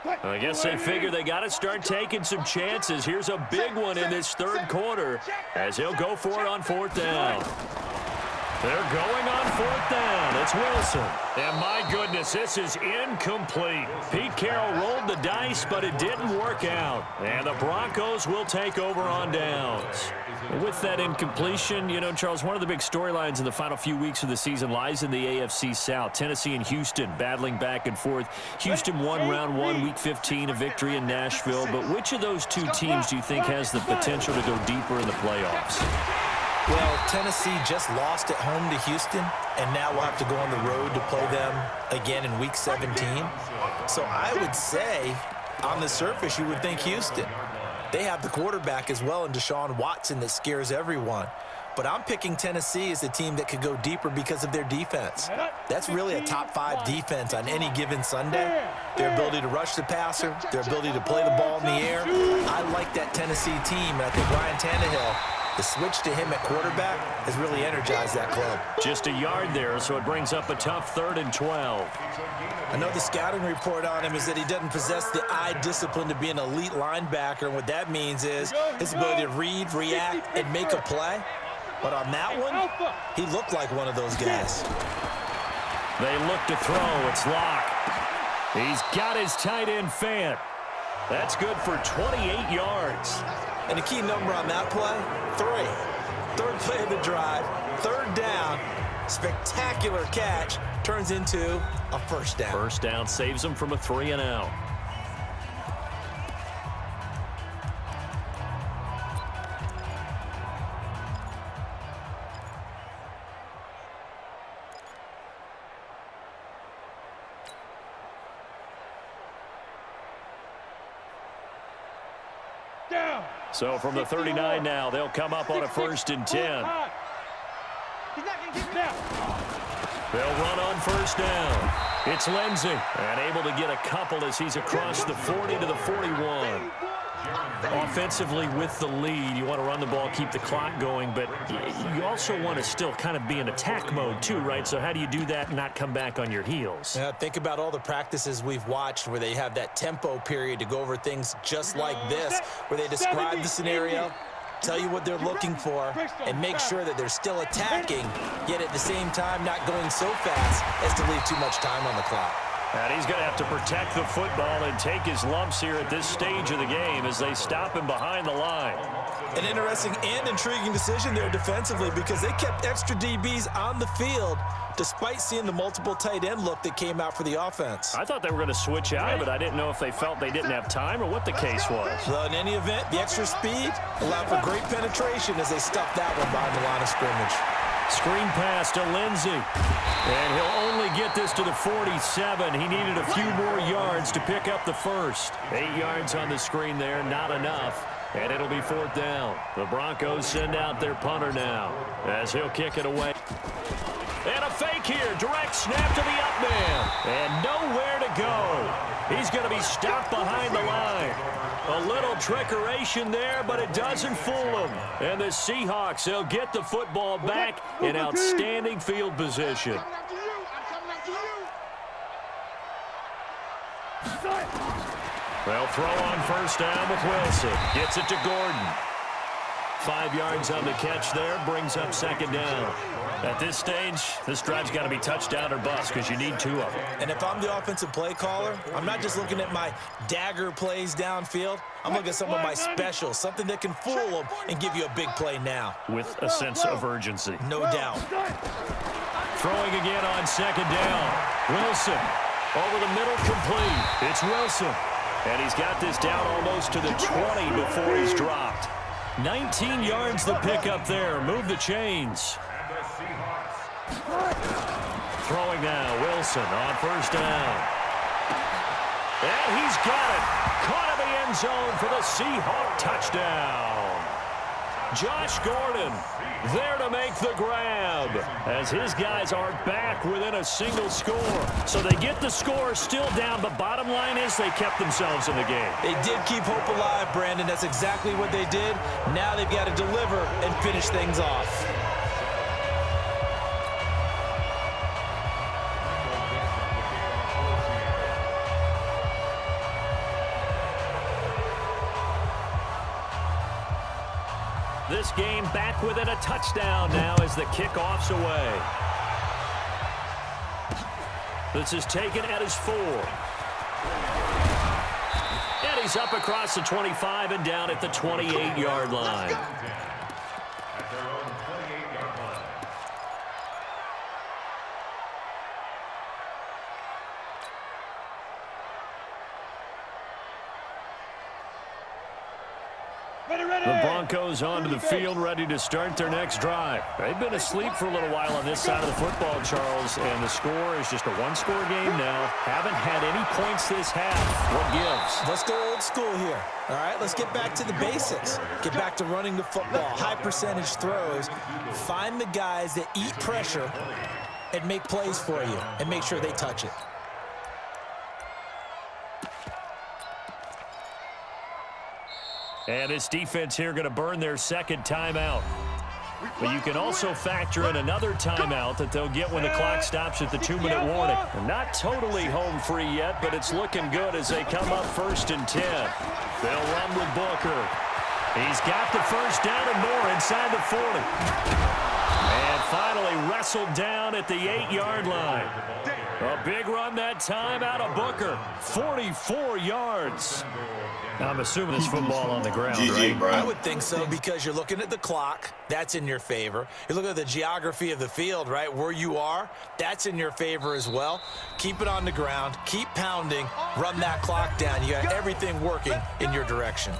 I guess they figure they got to start taking some chances. Here's a big one in this third quarter as he'll go for it on fourth down. They're going on fourth down. It's Wilson. And my goodness, this is incomplete. Pete Carroll rolled the dice, but it didn't work out. And the Broncos will take over on downs. With that incompletion, you know, Charles, one of the big storylines in the final few weeks of the season lies in the AFC South. Tennessee and Houston battling back and forth. Houston won round 1, week 15, a victory in Nashville. But which of those two teams do you think has the potential to go deeper in the playoffs? Well, Tennessee just lost at home to Houston, and now we'll have to go on the road to play them again in Week 17. So I would say, on the surface, you would think Houston. They have the quarterback as well in Deshaun Watson that scares everyone. But I'm picking Tennessee as a team that could go deeper because of their defense. That's really a top 5 defense on any given Sunday. Their ability to rush the passer, their ability to play the ball in the air. I like that Tennessee team, and I think Ryan Tannehill, the switch to him at quarterback has really energized that club. Just a yard there, so it brings up a tough 3rd and 12. I know the scouting report on him is that he doesn't possess the eye discipline to be an elite linebacker, and what that means is his ability to read, react, and make a play. But on that one, he looked like one of those guys. They look to throw. It's Locke. He's got his tight end Fant. That's good for 28 yards. And the key number on that play, 3. Third play of the drive, 3rd down, spectacular catch, turns into a first down. First down saves him from a 3 and out. So from the 39 now, they'll come up on a 1st and 10. They'll run on 1st down. It's Lindsey, and able to get a couple as he's across the 40 to the 41. Offensively with the lead, you want to run the ball, keep the clock going, but you also want to still kind of be in attack mode too, right? So how do you do that and not come back on your heels? Yeah, think about all the practices we've watched where they have that tempo period to go over things just like this, where they describe the scenario, tell you what they're looking for, and make sure that they're still attacking, yet at the same time not going so fast as to leave too much time on the clock. And he's going to have to protect the football and take his lumps here at this stage of the game as they stop him behind the line. An interesting and intriguing decision there defensively because they kept extra DBs on the field despite seeing the multiple tight end look that came out for the offense. I thought they were going to switch out, but I didn't know if they felt they didn't have time or what the case was. Well, in any event, the extra speed allowed for great penetration as they stuffed that one behind the line of scrimmage. Screen pass to Lindsey. And he'll only get this to the 47. He needed a few more yards to pick up the first. 8 yards on the screen there, not enough. And it'll be 4th down. The Broncos send out their punter now as he'll kick it away. And a fake here. Direct snap to the up man. And nowhere to go. He's going to be stopped behind the line. A little trickeration there, but it doesn't fool him. And the Seahawks, they'll get the football back in outstanding field position. They'll throw on 1st down with Wilson. Gets it to Gordon. 5 yards on the catch there, brings up 2nd down. At this stage, this drive's got to be touchdown or bust because you need 2 of them. And if I'm the offensive play caller, I'm not just looking at my dagger plays downfield. I'm looking at some of my specials, something that can fool them and give you a big play now. With a sense of urgency. No doubt. Throwing again on 2nd down. Wilson over the middle, complete. It's Wilson. And he's got this down almost to the 20 before he's dropped. 19 yards the pickup there. Move the chains. Throwing now, Wilson on 1st down. And he's got it. Caught in the end zone for the Seahawk touchdown. Josh Gordon there to make the grab as his guys are back within a single score. So they get the score still down, but bottom line is they kept themselves in the game. They did keep hope alive, Brandon. That's exactly what they did. Now they've got to deliver and finish things off. this game back within a touchdown now as the kickoff's away. This is taken at his 4. And he's up across the 25 and down at the 28-yard line. The Broncos onto the field, ready to start their next drive. They've been asleep for a little while on this side of the football, Charles, and the score is just a one-score game now. Haven't had any points this half. What gives? Let's go old school here. All right, let's get back to the basics. Get back to running the football, high percentage throws. Find the guys that eat pressure and make plays for you and make sure they touch it. And this defense here going to burn their second timeout. But you can also factor in another timeout that they'll get when the clock stops at the 2-minute warning. They're not totally home free yet, but it's looking good as they come up 1st and 10. They'll run with Booker. He's got the first down and more inside the 40. And finally wrestled down at the 8-yard line. A big run that time out of Booker. 44 yards. I'm assuming it's football on the ground, right? I would think so because you're looking at the clock. That's in your favor. You're looking at the geography of the field, right? Where you are, that's in your favor as well. Keep it on the ground. Keep pounding. Run that clock down. You got everything working in your direction.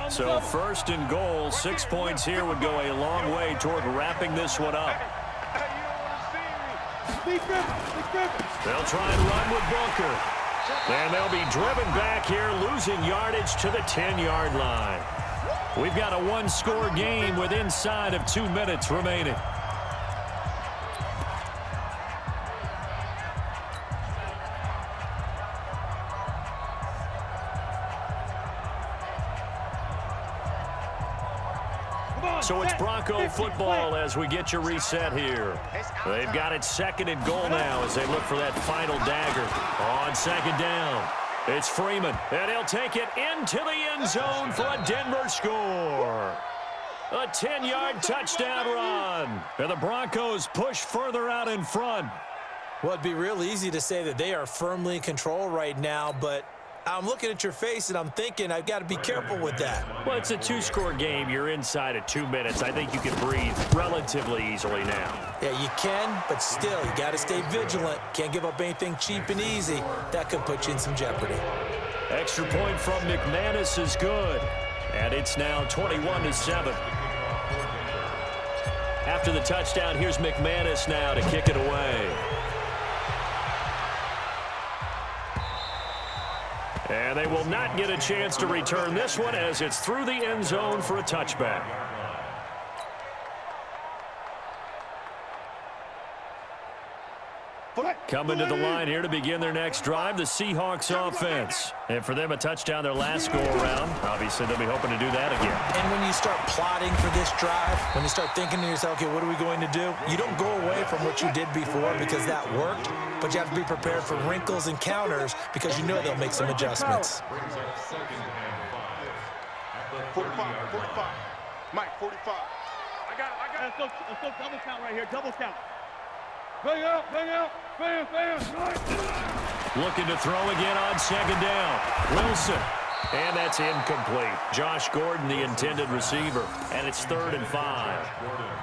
So 1st and goal, 6 points here would go a long way toward wrapping this one up. They'll try and run with Booker. And they'll be driven back here, losing yardage to the 10-yard line. We've got a one-score game with inside of 2 minutes remaining. So it's Bronco football as we get you reset here. They've got it 2nd and goal now as they look for that final dagger. On 2nd down, it's Freeman, and he'll take it into the end zone for a Denver score. A 10-yard touchdown run, and the Broncos push further out in front. Well, it'd be real easy to say that they are firmly in control right now, but I'm looking at your face and I'm thinking I've got to be careful with that. Well, it's a 2-score game. You're inside of 2 minutes. I think you can breathe relatively easily now. Yeah, you can, but still, you got to stay vigilant. Can't give up anything cheap and easy. That could put you in some jeopardy. Extra point from McManus is good. And it's now 21-7. After the touchdown, here's McManus now to kick it away. And they will not get a chance to return this one as it's through the end zone for a touchback. Coming to the line here to begin their next drive, the Seahawks offense. And for them, a touchdown their last go-around. Obviously, they'll be hoping to do that again. And when you start plotting for this drive, when you start thinking to yourself, okay, what are we going to do? You don't go away from what you did before because that worked, but you have to be prepared for wrinkles and counters because you know they'll make some adjustments. 45. Mike, 45. I got it. Let's go double count right here, double count. Bang out. Looking to throw again on 2nd down. Wilson. And that's incomplete. Josh Gordon, the intended receiver. And it's 3rd and 5.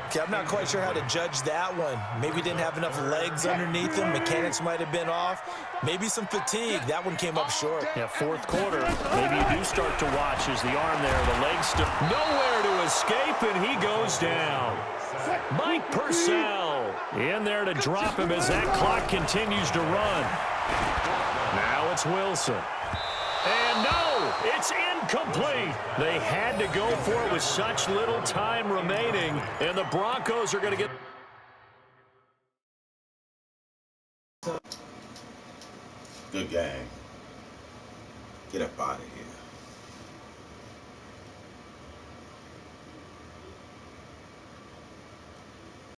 Okay, I'm not quite sure how to judge that one. Maybe he didn't have enough legs underneath him. Mechanics might have been off. Maybe some fatigue. That one came up short. Yeah, 4th quarter. Maybe you do start to watch as the arm there, the legs still nowhere to escape, and he goes down. Mike Purcell in there to drop him as that clock continues to run. Now it's Wilson. And no, it's incomplete. They had to go for it with such little time remaining, and the Broncos are going to get... Good game. Get up out of here.